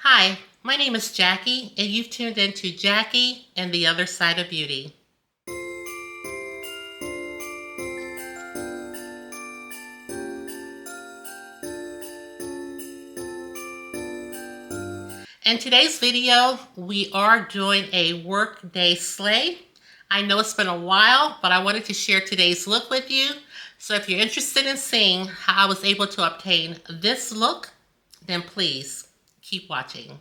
Hi, my name is Jackie, and you've tuned into Jackie and the Other Side of Beauty. In today's video, we are doing a workday slay. I know it's been a while, but I wanted to share today's look with you. So if you're interested in seeing how I was able to obtain this look, then please keep watching.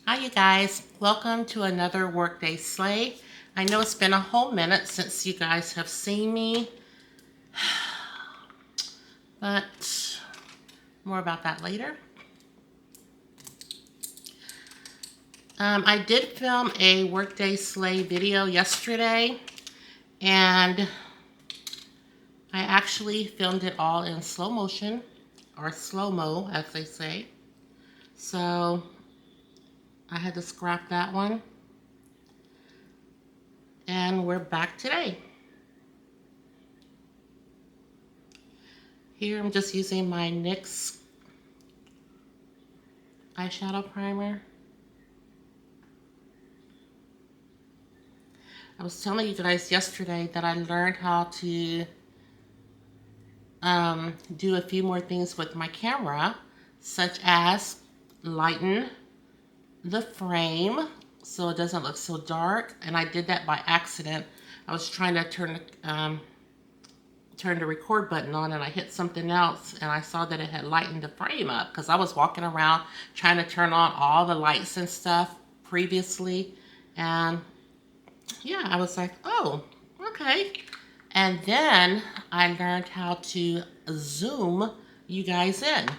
Hi you guys, welcome to another workday slay. I know it's been a whole minute since you guys have seen me, but more about that later. I did film a workday slay video yesterday, and I actually filmed it all in slow motion, or slow-mo as they say. So I had to scrap that one, and we're back today. Here I'm just using my NYX eyeshadow primer. I was telling you guys yesterday that I learned how to do a few more things with my camera, such as lighten the frame so it doesn't look so dark, and I did that by accident. I was trying to turn the record button on, and I hit something else, and I saw that it had lightened the frame up because I was walking around trying to turn on all the lights and stuff previously, and yeah, I was like, oh, okay. And then I learned how to zoom you guys in,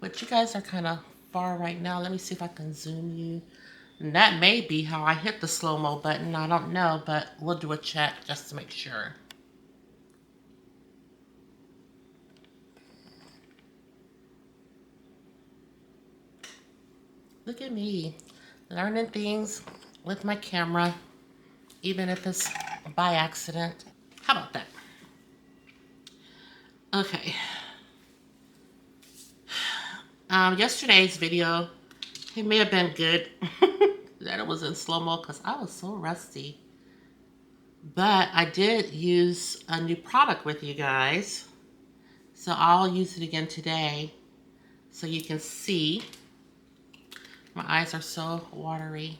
but you guys are kind of far right now. Let me see if I can zoom you. And that may be how I hit the slow-mo button. I don't know, but we'll do a check just to make sure. Look at me, learning things with my camera, even if it's by accident. How about that? Okay. Yesterday's video, it may have been good that it was in slow-mo because I was so rusty. But I did use a new product with you guys, so I'll use it again today so you can see. My eyes are so watery.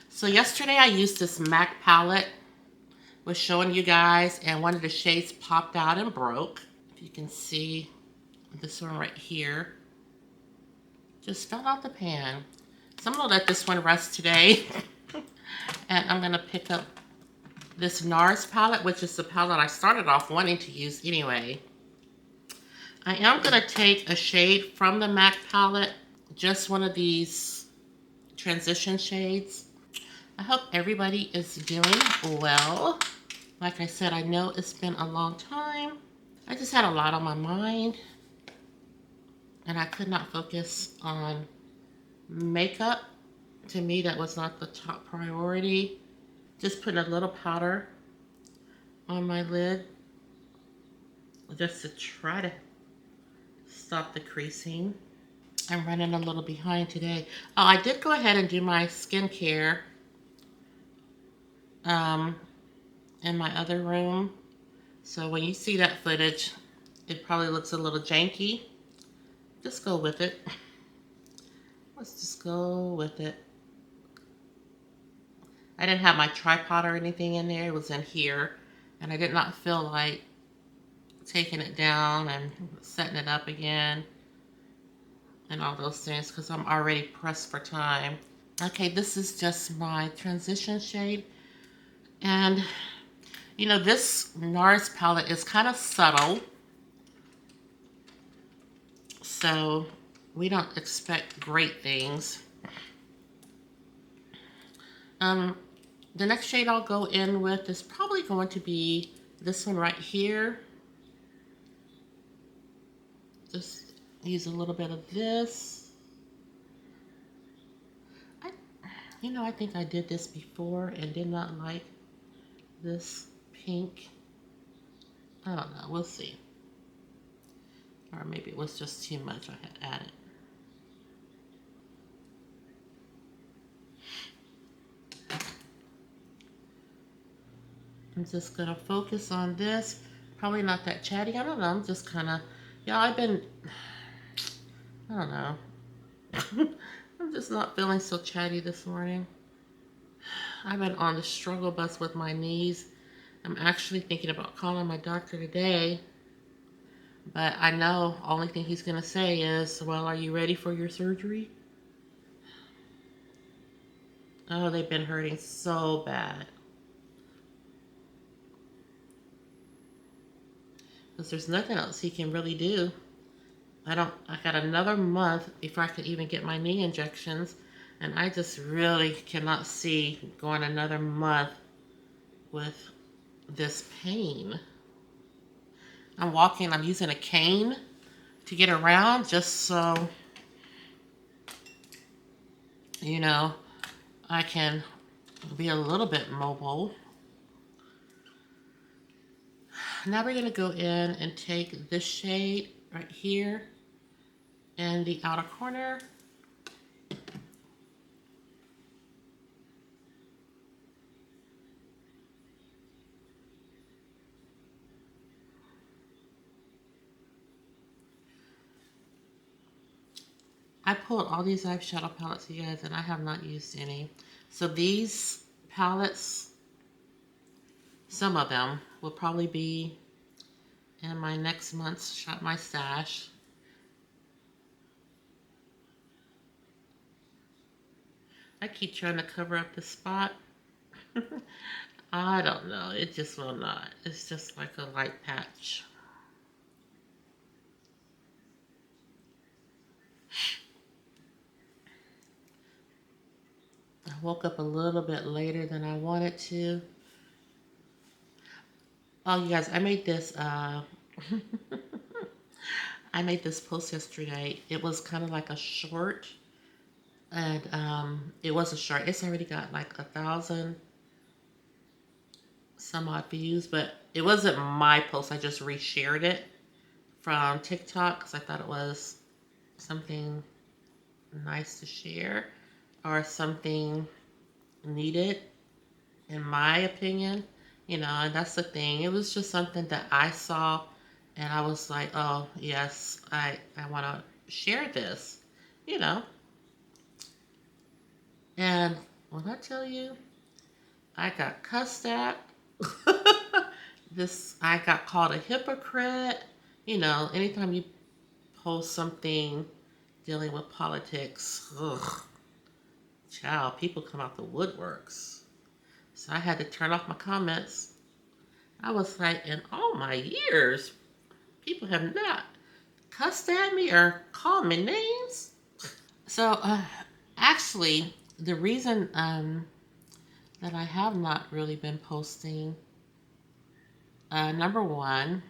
So yesterday I used this MAC palette, was showing you guys, and one of the shades popped out and broke. If you can see this one right here, just fell out the pan. So I'm gonna let this one rest today. And I'm gonna pick up this Nars palette, which is the palette I started off wanting to use anyway. I am gonna take a shade from the MAC palette, just one of these transition shades, I hope everybody is doing well. Like I said, I know it's been a long time. I just had a lot on my mind, and I could not focus on makeup. To me, that was not the top priority. Just putting a little powder on my lid just to try to stop the creasing. I'm running a little behind today. Oh, I did go ahead and do my skincare in my other room. So when you see that footage, it probably looks a little janky. Just go with it. Let's just go with it. I didn't have my tripod or anything in there. It was in here. And I did not feel like taking it down and setting it up again and all those things because I'm already pressed for time. Okay, this is just my transition shade. And, you know, this Nars palette is kind of subtle. So we don't expect great things. The next shade I'll go in with is probably going to be this one right here. Just use a little bit of this. I think I did this before and did not like this pink. I don't know, we'll see. Or maybe it was just too much I had added. I'm just gonna focus on this. Probably not that chatty, I don't know, I'm just kinda, y'all, I don't know. I'm just not feeling so chatty this morning. I've been on the struggle bus with my knees. I'm actually thinking about calling my doctor today. But I know the only thing he's going to say is, well, are you ready for your surgery? Oh, they've been hurting so bad. Because there's nothing else he can really do. I got another month before I could even get my knee injections. And I just really cannot see going another month with this pain. I'm using a cane to get around just so, I can be a little bit mobile. Now we're going to go in and take this shade right here in the outer corner. I pulled all these eyeshadow palettes, you guys, and I have not used any. So these palettes, some of them, will probably be in my next month's Shop My Stash. I keep trying to cover up the spot. I don't know. It just will not. It's just like a light patch. I woke up a little bit later than I wanted to. Oh, you guys, I made this I made this post yesterday. It was kind of like a short, and it was a short. It's already got like 1,000 some odd views, but it wasn't my post. I just reshared it from TikTok because I thought it was something nice to share or something needed, in my opinion. And that's the thing. It was just something that I saw and I was like, oh, yes, I want to share this, And when I tell you, I got cussed at. I got called a hypocrite. Anytime you post something dealing with politics, ugh, child, people come out the woodworks. So I had to turn off my comments. I was like, in all my years, people have not cussed at me or called me names. So, actually, the reason that I have not really been posting. Number one,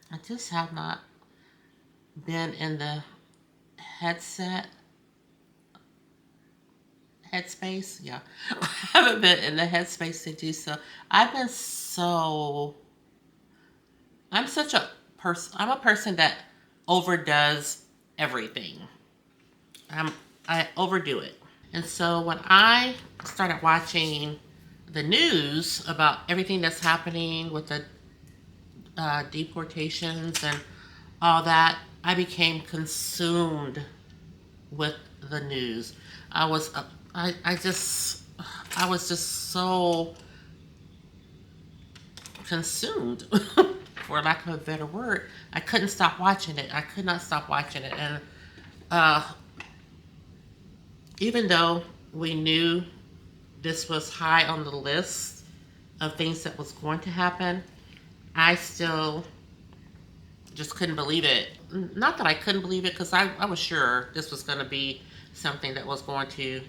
I just have not been in the headspace. Yeah, I haven't been in the headspace to do so. I'm such a person. I'm a person that overdoes everything. I overdo it. And so when I started watching the news about everything that's happening with the deportations and all that, I became consumed with the news. I was just so consumed, for lack of a better word. I couldn't stop watching it. I could not stop watching it. And even though we knew this was high on the list of things that was going to happen, I still just couldn't believe it. Not that I couldn't believe it, because I was sure this was going to be something that was going to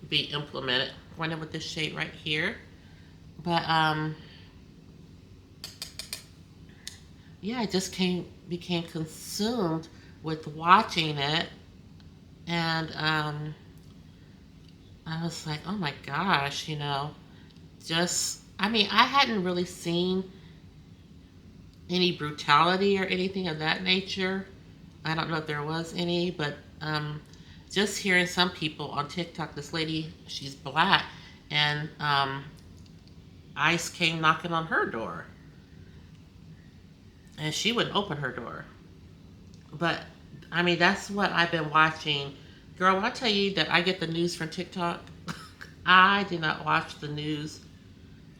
be implemented. Went in with this shade right here. But yeah, I just became consumed with watching it. And I was like, oh my gosh, you know, I mean, I hadn't really seen any brutality or anything of that nature. I don't know if there was any, but just hearing some people on TikTok, this lady, she's black, and ICE came knocking on her door. And she wouldn't open her door. But, I mean, that's what I've been watching. Girl, when I tell you that I get the news from TikTok, I do not watch the news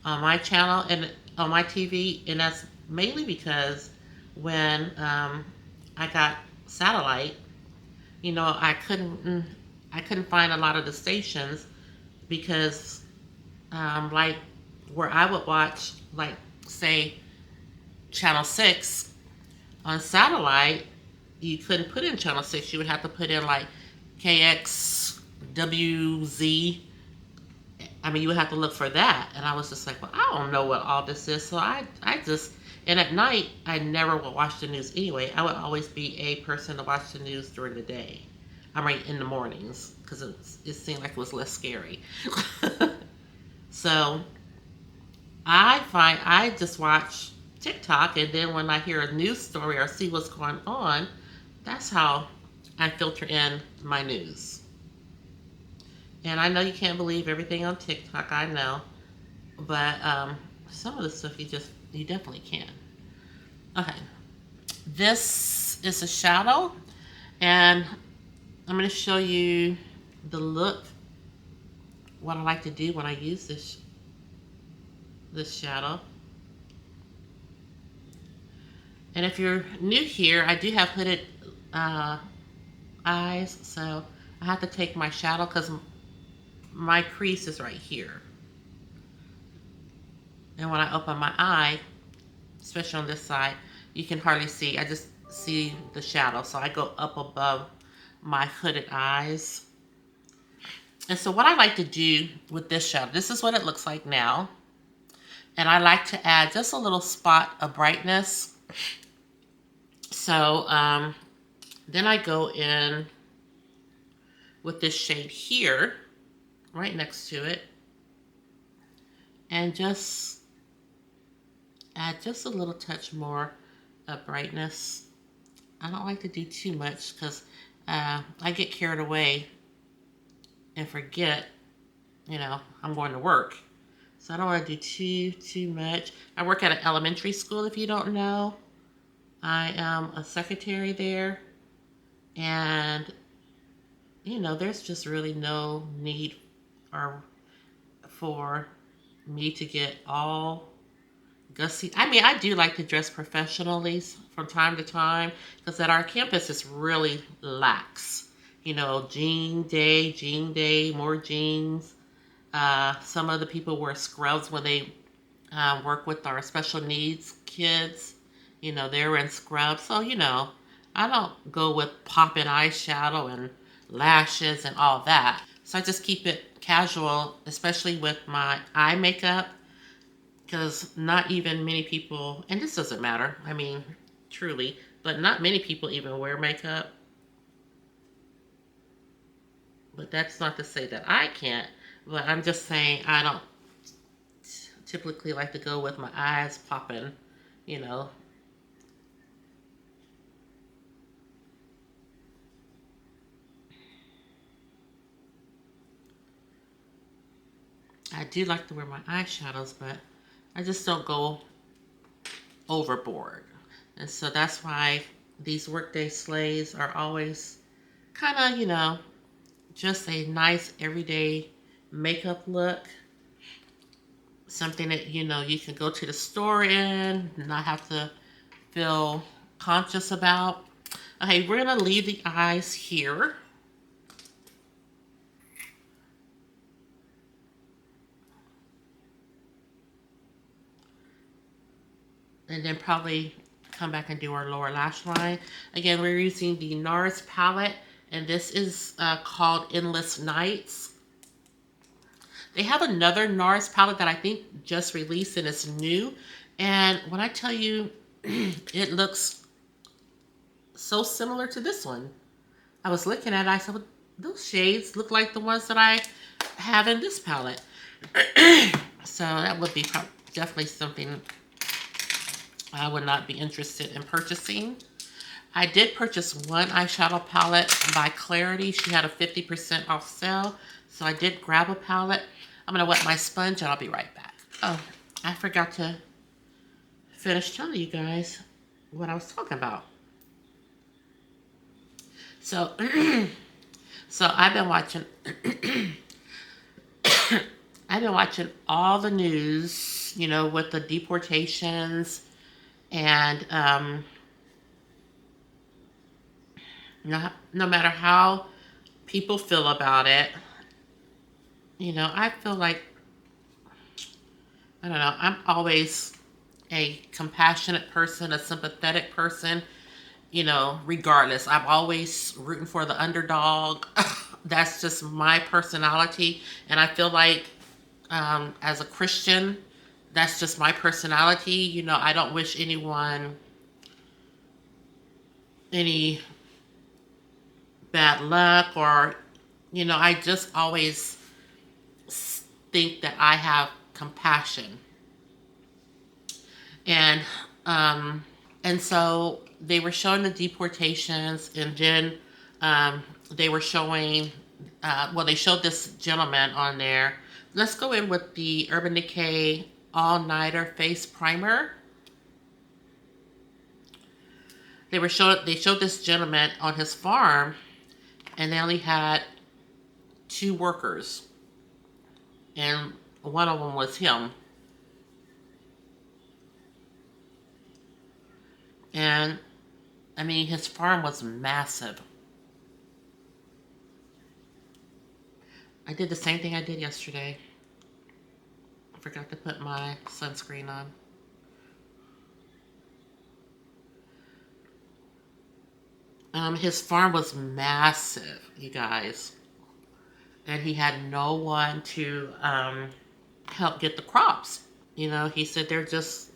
on my channel and on my TV, and that's mainly because when I got satellite, you know, I couldn't find a lot of the stations because like where I would watch, like, say, Channel 6 on satellite, you couldn't put in Channel 6. You would have to put in like KXWZ. I mean, you would have to look for that. And I was just like, well, I don't know what all this is. So I just, and at night, I never would watch the news anyway. I would always be a person to watch the news during the day. I mean, in the mornings, because it seemed like it was less scary. So I just watch TikTok, and then when I hear a news story or see what's going on, that's how I filter in my news. And I know you can't believe everything on TikTok, I know, but some of the stuff you definitely can. Okay, this is a shadow, and I'm going to show you the look, what I like to do when I use this shadow. And if you're new here, I do have hooded eyes, so I have to take my shadow because my crease is right here. And when I open my eye, especially on this side, you can hardly see. I just see the shadow, so I go up above my hooded eyes. And so what I like to do with this shadow, this is what it looks like now. And I like to add just a little spot of brightness. So then I go in with this shade here, right next to it, and just add just a little touch more of brightness. I don't like to do too much because I get carried away and forget, you know, I'm going to work. So I don't want to do too much. I work at an elementary school, if you don't know. I am a secretary there, and you know, there's just really no need for me to get all gussy. I mean, I do like to dress professionally from time to time, because at our campus it's really lax. You know, jean day, more jeans. Some of the people wear scrubs when they work with our special needs kids. You know, they're in scrubs. So, you know, I don't go with popping eyeshadow and lashes and all that. So I just keep it casual, especially with my eye makeup, because not even many people, and this doesn't matter, I mean, truly, but not many people even wear makeup. But that's not to say that I can't, but I'm just saying I don't typically like to go with my eyes popping, you know. I do like to wear my eyeshadows, but I just don't go overboard. And so that's why these Workday Slays are always kind of, you know, just a nice everyday makeup look. Something that, you know, you can go to the store in, not have to feel conscious about. Okay, we're going to leave the eyes here. And then probably come back and do our lower lash line. Again, we're using the Nars palette, and this is called Endless Nights. They have another Nars palette that I think just released and it's new. And when I tell you, it looks so similar to this one. I was looking at it, I said, well, those shades look like the ones that I have in this palette. So that would be definitely something I would not be interested in purchasing. I did purchase one eyeshadow palette by Clarity. She had a 50% off sale. So I did grab a palette. I'm going to wet my sponge and I'll be right back. Oh, I forgot to finish telling you guys what I was talking about. So, so I've been watching, I've been watching all the news, you know, with the deportations and, no matter how people feel about it, you know, I feel like, I don't know, I'm always a compassionate person, a sympathetic person, you know, regardless. I'm always rooting for the underdog. That's just my personality. And I feel like as a Christian, that's just my personality. You know, I don't wish anyone any bad luck or, you know, I just always think that I have compassion. And so they were showing the deportations, and then they were showing, well, they showed this gentleman on there. Let's go in with the Urban Decay All-Nighter Face Primer. They showed this gentleman on his farm, and they only had 2 workers, and one of them was him. And I mean, his farm was massive. I did the same thing I did yesterday. I forgot to put my sunscreen on. His farm was massive, you guys. And he had no one to help get the crops. You know, he said they're just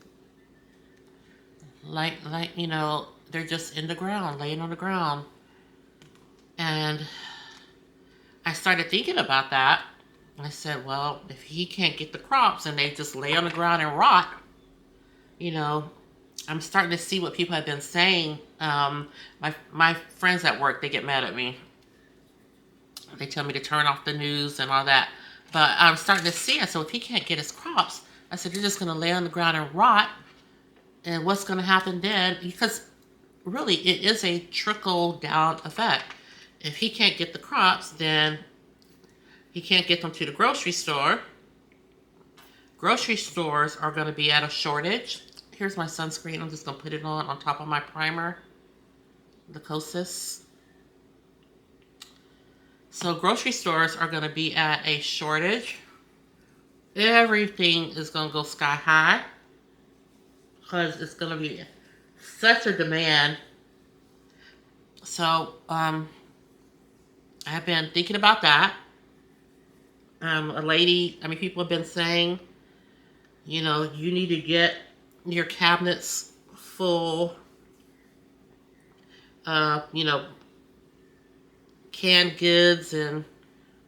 like, you know, they're just in the ground, laying on the ground. And I started thinking about that. I said, well, if he can't get the crops and they just lay on the ground and rot, you know, I'm starting to see what people have been saying. My friends at work, they get mad at me. They tell me to turn off the news and all that. But I'm starting to see, I said, if he can't get his crops, I said, you're just going to lay on the ground and rot. And what's going to happen then? Because really, it is a trickle-down effect. If he can't get the crops, then he can't get them to the grocery store. Grocery stores are going to be at a shortage. Here's my sunscreen. I'm just going to put it on top of my primer, the Kosas. So grocery stores are going to be at a shortage. Everything is going to go sky high because it's going to be such a demand. So I've been thinking about that. A lady, I mean, people have been saying, you know, you need to get your cabinets full, you know, canned goods and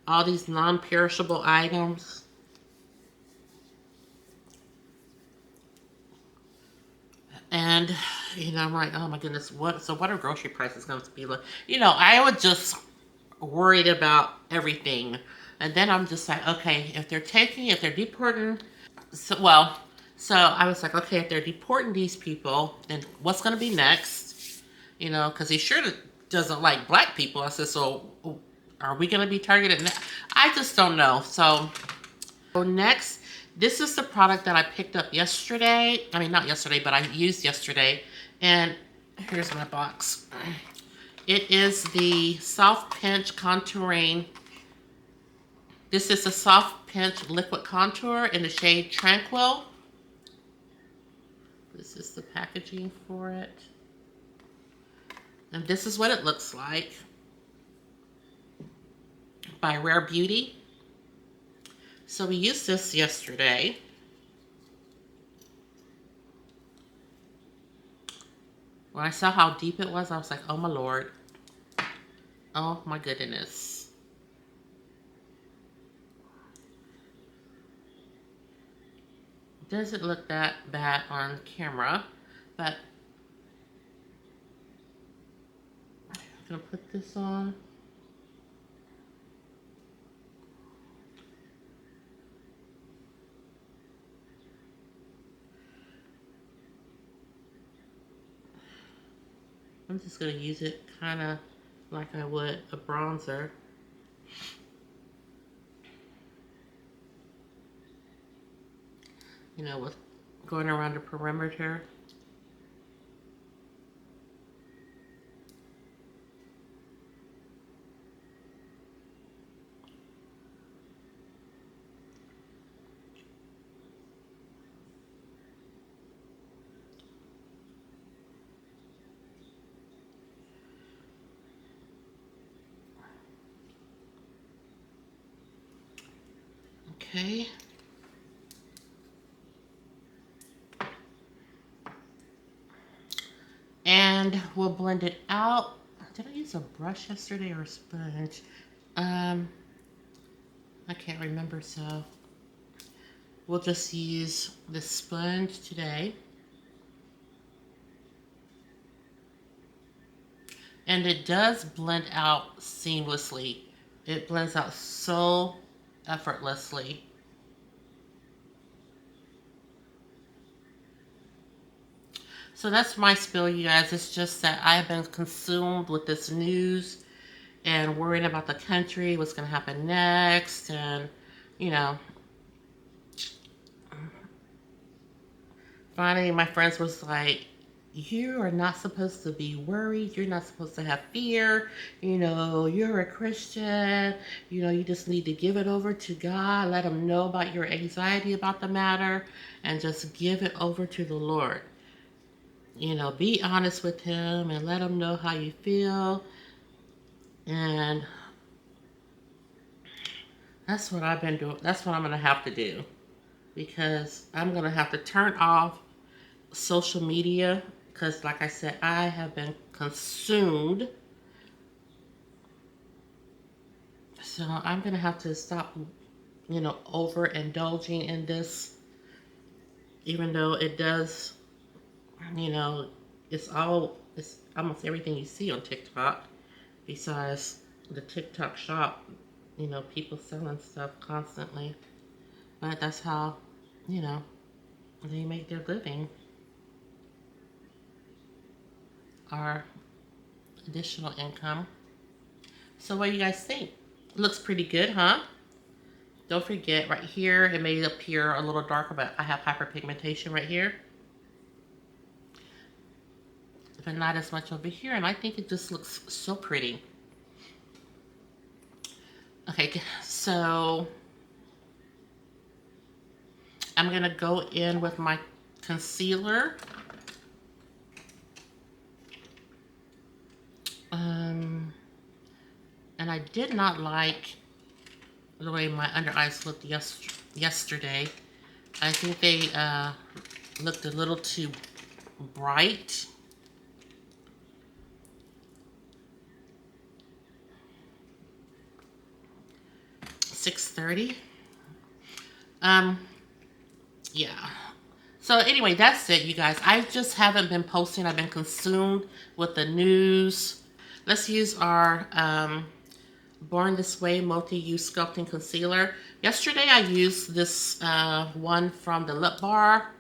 all these non-perishable items. And, you know, I'm like, oh my goodness, what are grocery prices going to be like? You know, I was just worried about everything. And then I'm just like, okay, if they're deporting, so I was like, okay, if they're deporting these people, then what's going to be next? You know, because he sure doesn't like black people. I said, so are we going to be targeted? I just don't know. So next, this is the product that I picked up yesterday. I mean, not yesterday, but I used yesterday. And here's my box. It is the Soft Pinch Contouring. This is the Soft Pinch Liquid Contour in the shade Tranquil. This is the packaging for it. And this is what it looks like. By Rare Beauty. So we used this yesterday. When I saw how deep it was, I was like, oh my Lord. Oh my goodness. Doesn't look that bad on camera, but I'm gonna put this on. I'm just going to use it kind of like I would a bronzer. You know, with going around the perimeter. Okay. And we'll blend it out. Did I use a brush yesterday or a sponge? I can't remember, so we'll just use the sponge today. And it does blend out seamlessly. It blends out so effortlessly. So that's my spill, you guys. It's just that I've been consumed with this news and worrying about the country, what's going to happen next. And, you know, finally my friends was like, you are not supposed to be worried. You're not supposed to have fear. You know, you're a Christian. You know, you just need to give it over to God. Let him know about your anxiety about the matter and just give it over to the Lord. You know, be honest with him and let him know how you feel. And that's what I've been doing. That's what I'm going to have to do. Because I'm going to have to turn off social media. Because like I said, I have been consumed. So I'm going to have to stop, you know, overindulging in this. Even though it does, you know, it's almost everything you see on TikTok. Besides the TikTok shop, you know, people selling stuff constantly. But that's how, you know, they make their living. Or additional income. So what do you guys think? Looks pretty good, huh? Don't forget, right here, it may appear a little darker, but I have hyperpigmentation right here. But not as much over here, and I think it just looks so pretty. Okay, so I'm going to go in with my concealer. And I did not like the way my under eyes looked yesterday. I think they looked a little too bright. $6.30. Yeah. So anyway, that's it, you guys. I just haven't been posting. I've been consumed with the news. Let's use our Born This Way multi-use sculpting concealer. Yesterday I used this one from the Lip Bar,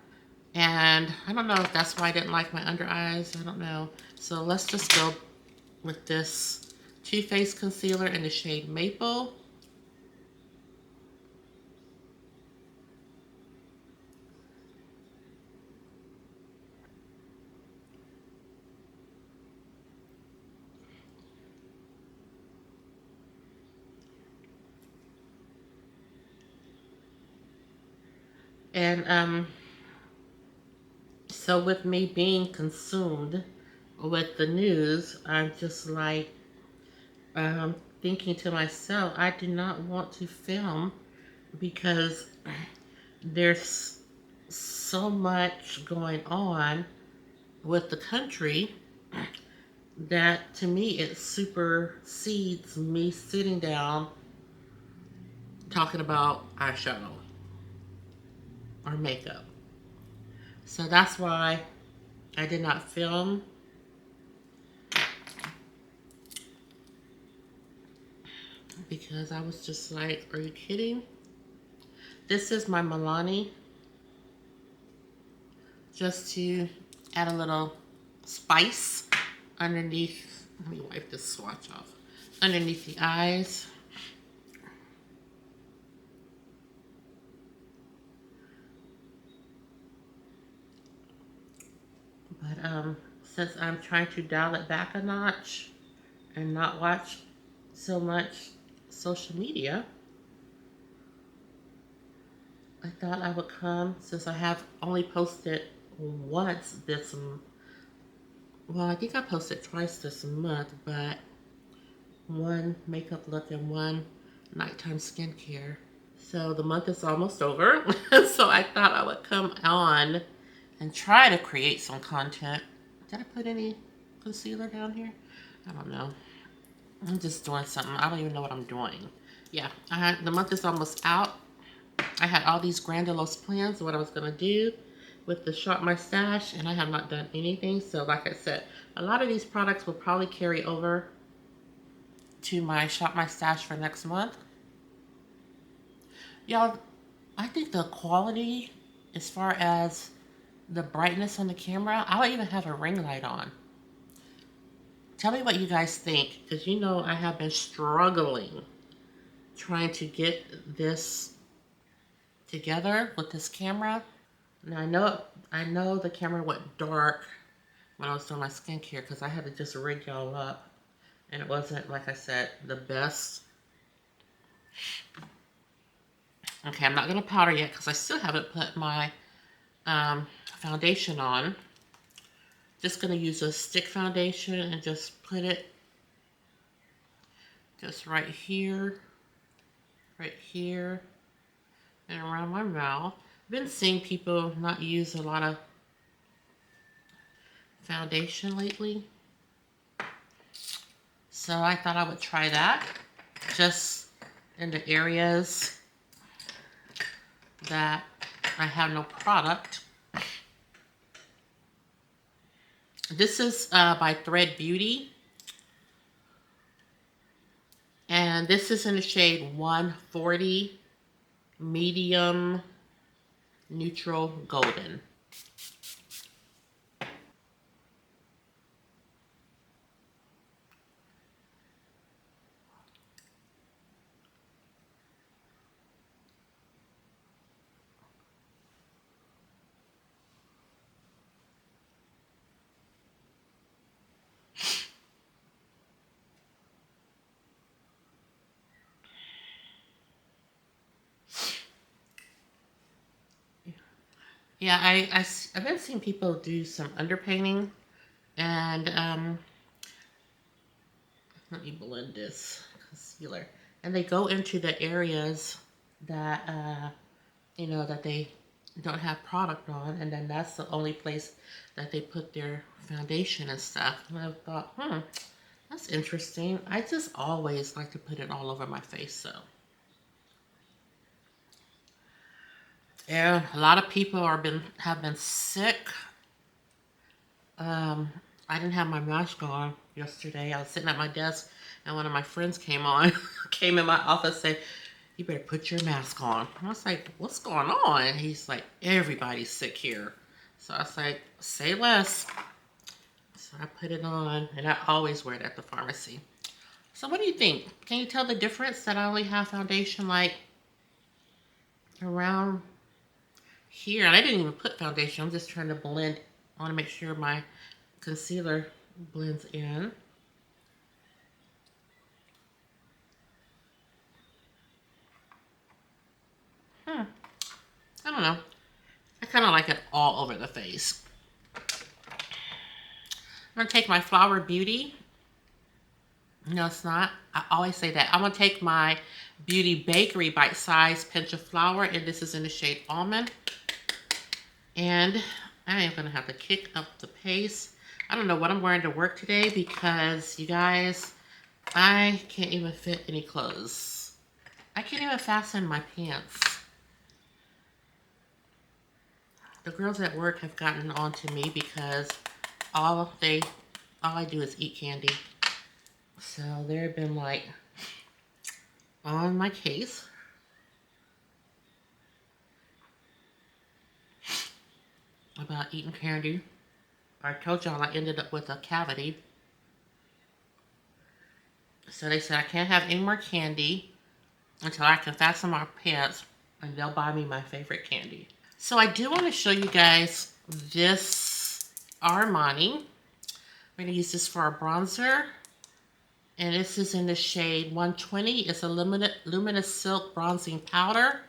and I don't know if that's why I didn't like my under eyes. I don't know. So let's just go with this Too Faced concealer in the shade Maple. And so with me being consumed with the news, I'm just like thinking to myself, I do not want to film because there's so much going on with the country that to me it supersedes me sitting down talking about eyeshadow or makeup. So that's why I did not film. Because I was just like, are you kidding? This is my Milani. Just to add a little spice underneath. Let me wipe this swatch off. Underneath the eyes. But since I'm trying to dial it back a notch and not watch so much social media, I thought I would come, since I have only posted once this, well, I think I posted twice this month, but one makeup look and one nighttime skincare. So the month is almost over, so I thought I would come on and try to create some content. Did I put any concealer down here? I don't know. I'm just doing something. I don't even know what I'm doing. Yeah, the month is almost out. I had all these grandiose plans of what I was going to do with the Shop My Stash, and I have not done anything. So like I said, a lot of these products will probably carry over to my Shop My Stash for next month. Y'all, I think the quality, as far as the brightness on the camera, I'll even have a ring light on. Tell me what you guys think, because you know I have been struggling trying to get this together with this camera. Now I know the camera went dark when I was doing my skincare because I had to just rig y'all up, and it wasn't, like I said, the best. Okay, I'm not gonna powder yet because I still haven't put my foundation on. Just gonna use a stick foundation and just put it just right here, and around my mouth. I've been seeing people not use a lot of foundation lately, so I thought I would try that just in the areas that I have no product. This is by Thread Beauty, and this is in the shade 140 Medium Neutral Golden. Yeah, I've been seeing people do some underpainting, and let me blend this concealer. And they go into the areas that, you know, that they don't have product on. And then that's the only place that they put their foundation and stuff. And I thought, that's interesting. I just always like to put it all over my face, so. And a lot of people have been sick. I didn't have my mask on yesterday. I was sitting at my desk and one of my friends came in my office and said, "You better put your mask on." And I was like, "What's going on?" And he's like, "Everybody's sick here." So I was like, "Say less." So I put it on, and I always wear it at the pharmacy. So what do you think? Can you tell the difference that I only have foundation like around here? And I didn't even put foundation. I'm just trying to blend. I want to make sure my concealer blends in. I don't know. I kind of like it all over the face. I'm going to take my Flower Beauty. No, it's not. I always say that. I'm going to take my Beauty Bakery Bite Size Pinch of Flour, and this is in the shade Almond. And I am going to have to kick up the pace. I don't know what I'm wearing to work today because, you guys, I can't even fit any clothes. I can't even fasten my pants. The girls at work have gotten on to me because all I do is eat candy. So they've been like on my case. About eating candy. I told y'all I ended up with a cavity. So they said I can't have any more candy until I can fasten my pants, and they'll buy me my favorite candy. So I do want to show you guys this Armani. I'm going to use this for a bronzer. And this is in the shade 120. It's a Luminous Silk Bronzing Powder.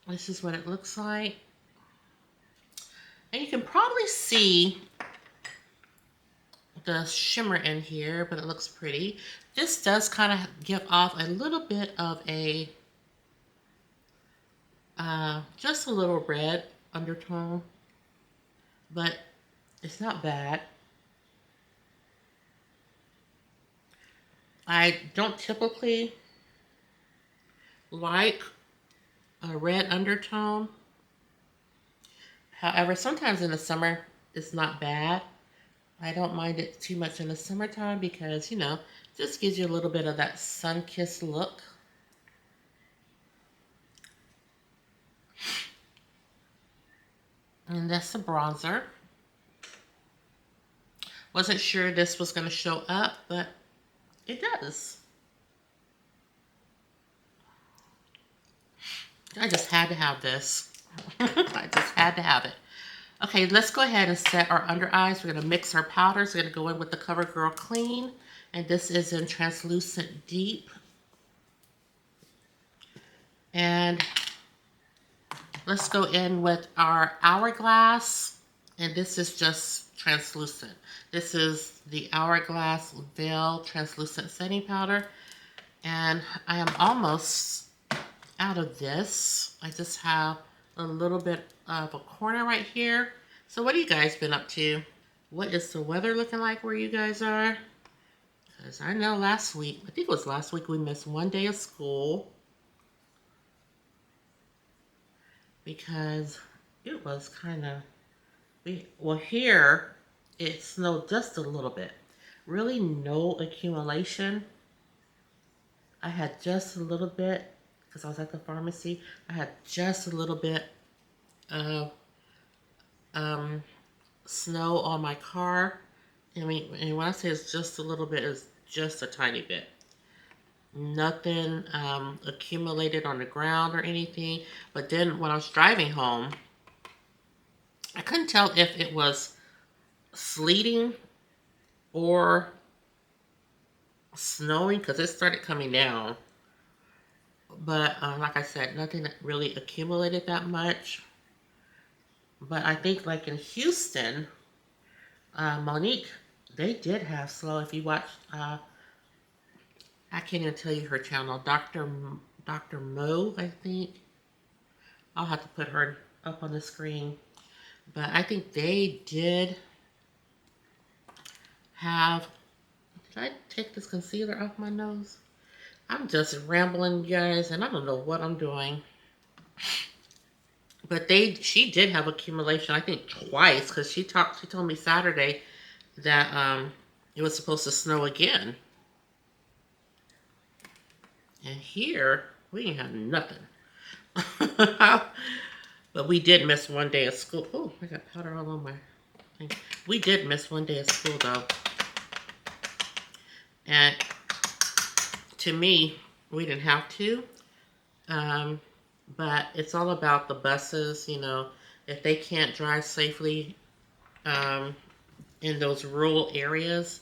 This is what it looks like. And you can probably see the shimmer in here, but it looks pretty. This does kind of give off a little bit of a, just a little red undertone, but it's not bad. I don't typically like a red undertone. However, sometimes in the summer, it's not bad. I don't mind it too much in the summertime because, you know, just gives you a little bit of that sun-kissed look. And that's the bronzer. Wasn't sure this was going to show up, but it does. I just had to have this. I just had to have it. Okay, let's go ahead and set our under eyes. We're going to mix our powders. We're going to go in with the CoverGirl Clean. And this is in Translucent Deep. And let's go in with our Hourglass. And this is just translucent. This is the Hourglass Veil Translucent Setting Powder. And I am almost out of this. I just have a little bit of a corner right here. So what have you guys been up to? What is the weather looking like where you guys are? Because I know last week, I think it was last week, we missed one day of school. Because it was kind of, well here, it snowed just a little bit. Really no accumulation. I had just a little bit, because I was at the pharmacy, I had just a little bit of snow on my car. I mean, and when I say it's just a little bit, it's just a tiny bit. Nothing accumulated on the ground or anything. But then when I was driving home, I couldn't tell if it was sleeting or snowing because it started coming down. But like I said, nothing really accumulated that much. But I think like in Houston, Monique, they did have snow. If you watch I can't even tell you her channel. Dr. Mo, I think. I'll have to put her up on the screen. But I think they did have... Did I take this concealer off my nose? I'm just rambling, guys, and I don't know what I'm doing. But she did have accumulation, I think twice, because she told me Saturday that it was supposed to snow again. And here, we ain't have nothing. But we did miss one day of school. Oh, I got powder all on my thing. We did miss one day of school, though. And to me, we didn't have to. But it's all about the buses, you know. If they can't drive safely in those rural areas,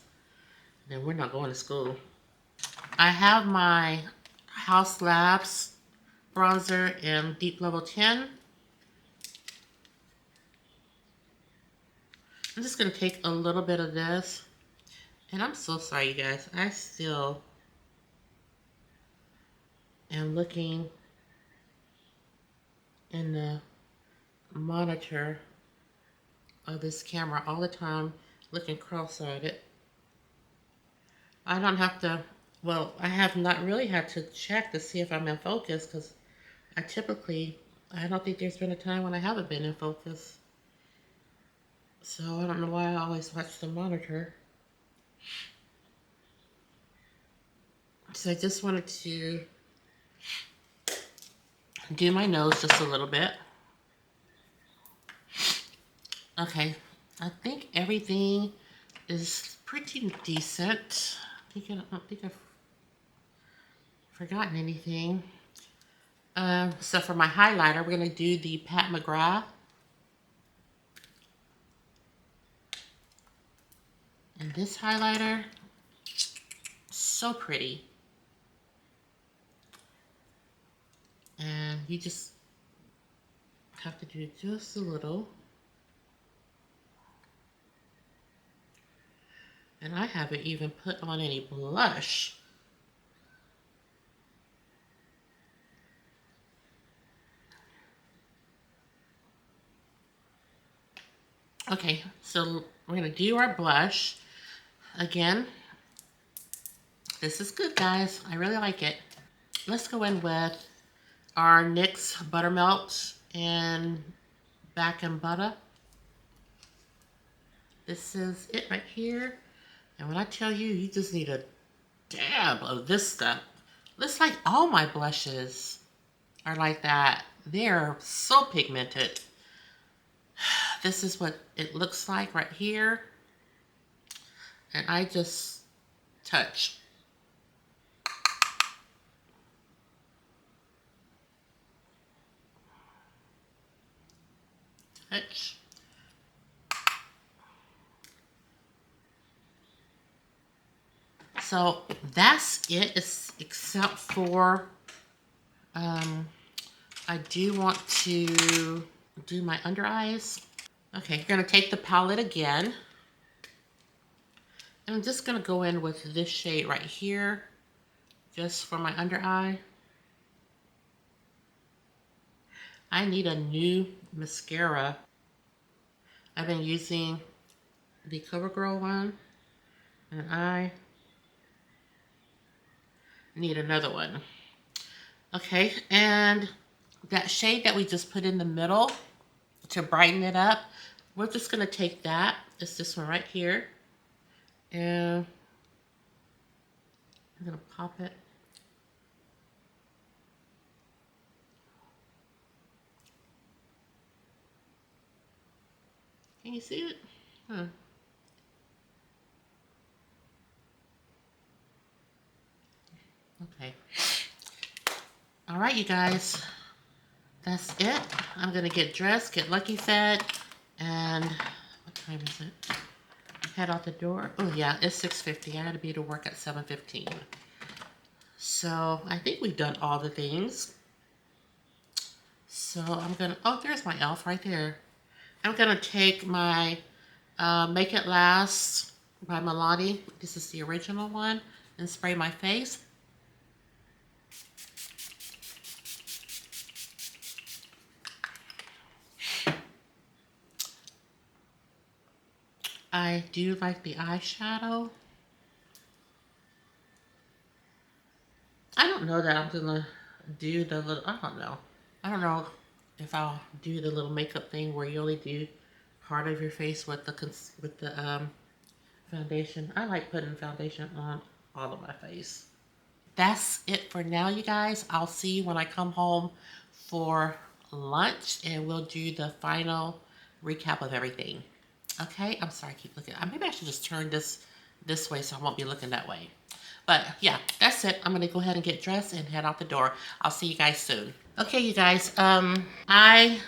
then we're not going to school. I have my House Labs bronzer in Deep Level 10. I'm just going to take a little bit of this. And I'm so sorry, you guys. I still am looking in the monitor of this camera all the time, looking cross-eyed. I don't have to, well, I have not really had to check to see if I'm in focus, because I don't think there's been a time when I haven't been in focus. So I don't know why I always watch the monitor. So I just wanted to do my nose just a little bit. Okay, I think everything is pretty decent. I don't think I've forgotten anything. So for my highlighter, we're going to do the Pat McGrath. And this highlighter, so pretty. And you just have to do just a little. And I haven't even put on any blush. Okay, so we're going to do our blush. Again, this is good, guys. I really like it. Let's go in with our NYX Buttermelt and Back and Butter. This is it right here. And when I tell you, you just need a dab of this stuff. Looks like all my blushes are like that. They're so pigmented. This is what it looks like right here. And I just touch. Touch. So that's it, except for I do want to do my under eyes. Okay, you're gonna take the palette again. And I'm just gonna go in with this shade right here, just for my under eye. I need a new mascara. I've been using the CoverGirl one, and I need another one. Okay, and that shade that we just put in the middle to brighten it up, we're just gonna take that. It's this one right here. And I'm gonna pop it. Can you see it? Okay. All right, you guys. That's it. I'm gonna get dressed, get Lucky fed, and what time is it? Head out the door. Oh yeah, it's 6:50. I gotta be to work at 7:15. So I think we've done all the things. So I'm gonna, oh, there's my elf right there. I'm gonna take my Make It Last by Milani. This is the original one, and spray my face. I do like the eyeshadow. I don't know that I'm gonna do the little, I don't know. I don't know if I'll do the little makeup thing where you only do part of your face with the foundation. I like putting foundation on all of my face. That's it for now, you guys. I'll see you when I come home for lunch, and we'll do the final recap of everything. Okay, I'm sorry, I keep looking. Maybe I should just turn this way so I won't be looking that way. But yeah, that's it. I'm gonna go ahead and get dressed and head out the door. I'll see you guys soon. Okay, you guys, I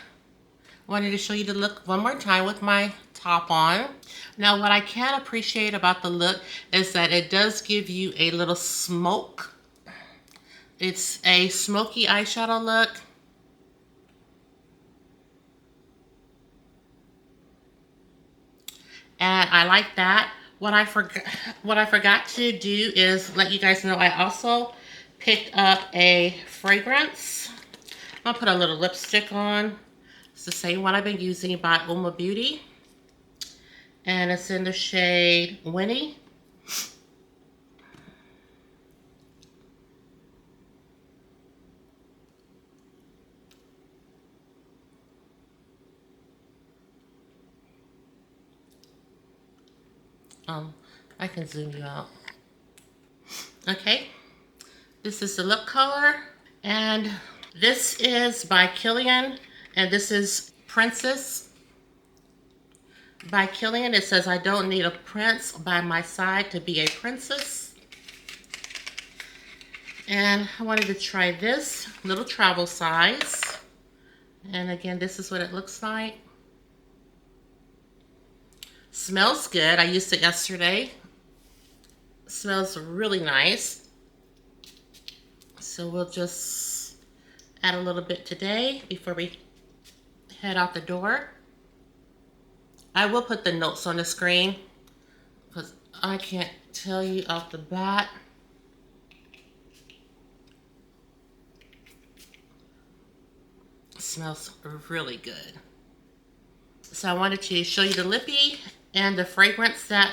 wanted to show you the look one more time with my top on. Now, what I can appreciate about the look is that it does give you a little smoke. It's a smoky eyeshadow look. And I like that. What I forgot to do is let you guys know I also picked up a fragrance. I'll put a little lipstick on. It's the same one I've been using by Uma Beauty. And it's in the shade Winnie. I can zoom you out. Okay, this is the lip color, and this is by Kilian, and this is Princess by Kilian. It says, I don't need a prince by my side to be a princess. And I wanted to try this little travel size. And again, this is what it looks like. Smells good. I used it yesterday. Smells really nice. So we'll just add a little bit today before we head out the door. I will put the notes on the screen because I can't tell you off the bat. It smells really good. So I wanted to show you the lippy and the fragrance that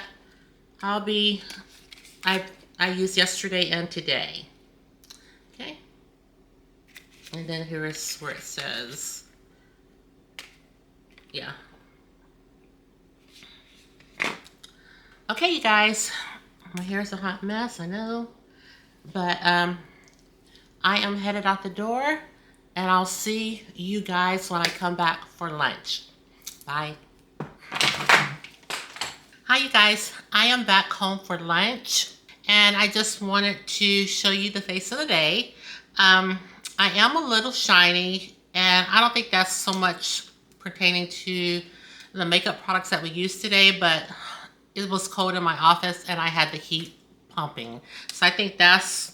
I used yesterday and today. Okay. And then here is where it says, yeah. Okay, you guys, my hair is a hot mess, I know, but I am headed out the door, and I'll see you guys when I come back for lunch. Bye. Hi, you guys. I am back home for lunch, and I just wanted to show you the face of the day. I am a little shiny, and I don't think that's so much pertaining to the makeup products that we used today, but it was cold in my office, and I had the heat pumping. So I think that's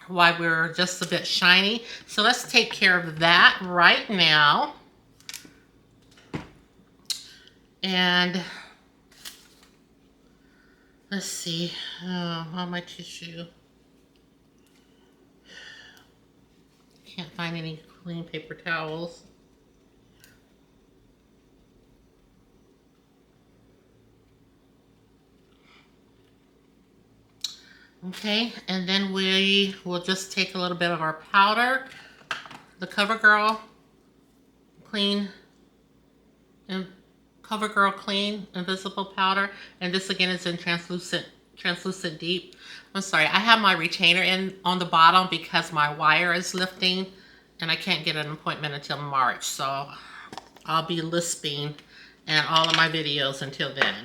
why we're just a bit shiny. So let's take care of that right now. And let's see, on my tissue. Can't find any clean paper towels. Okay, and then we will just take a little bit of our powder, the CoverGirl Clean and CoverGirl Clean Invisible Powder, and this again is in translucent deep. I'm sorry, I have my retainer in on the bottom because my wire is lifting and I can't get an appointment until March, so I'll be lisping in all of my videos until then.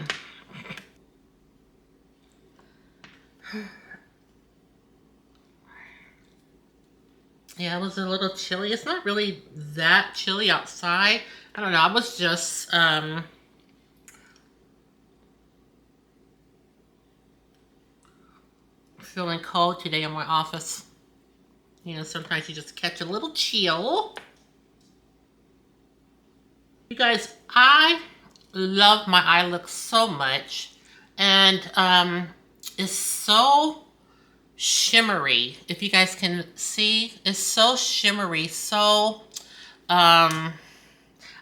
Yeah, it was a little chilly. It's not really that chilly outside. I don't know, I was just feeling cold today in my office. You know, sometimes you just catch a little chill. You guys, I love my eye look so much, and it's so shimmery. If you guys can see, it's so shimmery, so I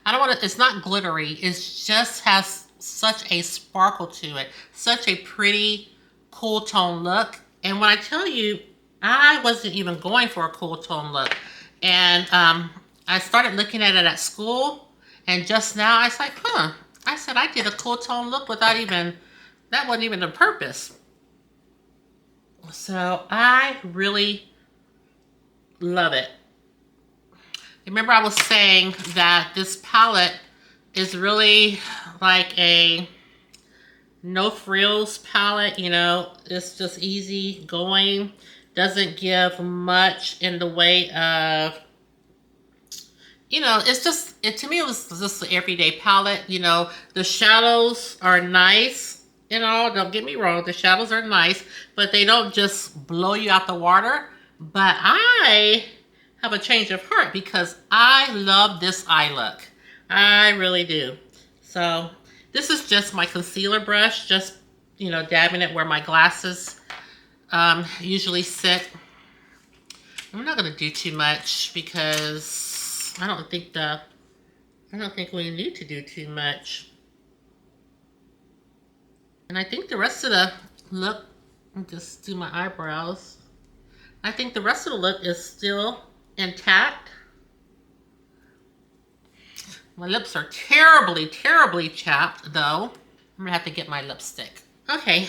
don't want to, it's not glittery, it just has such a sparkle to it. Such a pretty, cool tone look. And when I tell you, I wasn't even going for a cool tone look. And I started looking at it at school. And just now, I was like, huh. I said, I did a cool tone look without even, that wasn't even the purpose. So I really love it. Remember I was saying that this palette is really like a no frills palette, you know, it's just easy going, doesn't give much in the way of, you know, it's just, to me it was just an everyday palette, you know, the shadows are nice, you know, don't get me wrong, the shadows are nice, but they don't just blow you out the water. But I have a change of heart because I love this eye look. I really do. So this is just my concealer brush, just, you know, dabbing it where my glasses usually sit. I'm not gonna do too much because I don't think we need to do too much. And I think the rest of the look, I'll just do my eyebrows. I think the rest of the look is still intact. My lips are terribly, terribly chapped though. I'm gonna have to get my lipstick. Okay,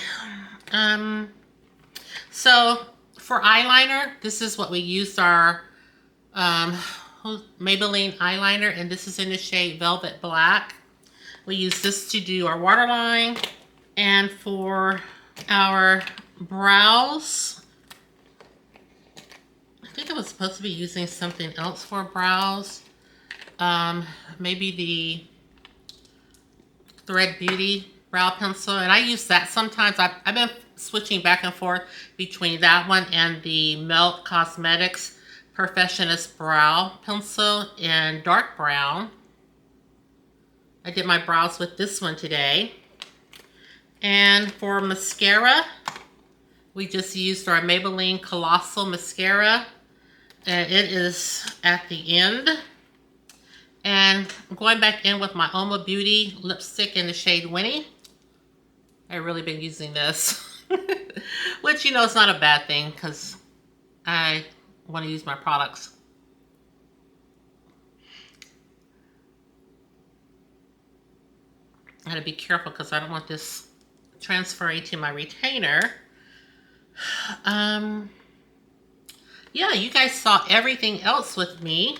so for eyeliner, this is what we used our Maybelline eyeliner, and this is in the shade Velvet Black. We use this to do our waterline, and for our brows, I think I was supposed to be using something else for brows. Maybe the Thread Beauty brow pencil. And I use that sometimes. I've been switching back and forth between that one and the Melt Cosmetics Perfectionist brow pencil in dark brown. I did my brows with this one today. And for mascara, we just used our Maybelline Colossal Mascara. And it is at the end. And I'm going back in with my Oma Beauty lipstick in the shade Winnie. I've really been using this. Which, you know, it's not a bad thing because I want to use my products. I gotta be careful because I don't want this transferring to my retainer. Yeah, you guys saw everything else with me.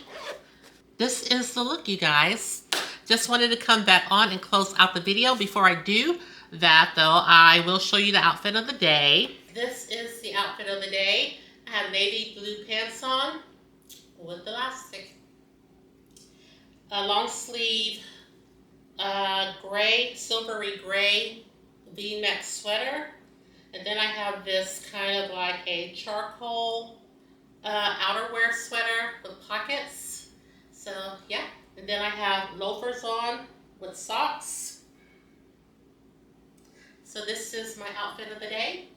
This is the look, you guys. Just wanted to come back on and close out the video. Before I do that, though, I will show you the outfit of the day. This is the outfit of the day. I have navy blue pants on with elastic. A long sleeve gray, silvery gray V-neck sweater. And then I have this kind of like a charcoal outerwear sweater with pockets. So yeah, and then I have loafers on with socks. So this is my outfit of the day.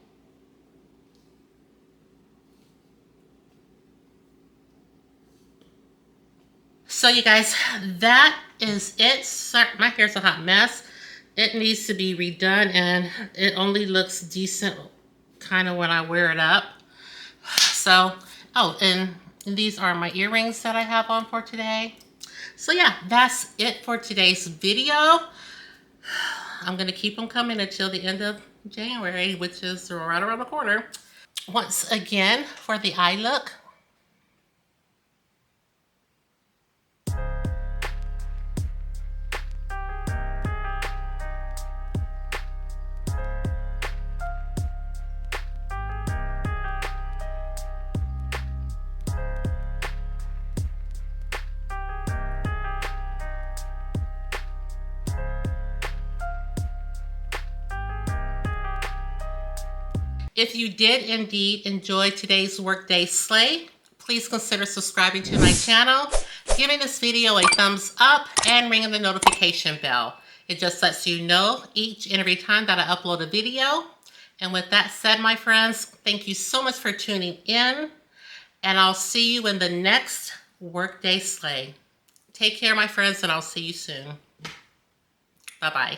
So you guys, that is it. Sorry, my hair's a hot mess. It needs to be redone and it only looks decent kind of when I wear it up. So, oh, and these are my earrings that I have on for today. So yeah, that's it for today's video. I'm going to keep them coming until the end of January, which is right around the corner. Once again, for the eye look, if you did indeed enjoy today's Workday Slay, please consider subscribing to my channel, giving this video a thumbs up, and ringing the notification bell. It just lets you know each and every time that I upload a video. And with that said, my friends, thank you so much for tuning in, and I'll see you in the next Workday Slay. Take care, my friends, and I'll see you soon. Bye-bye.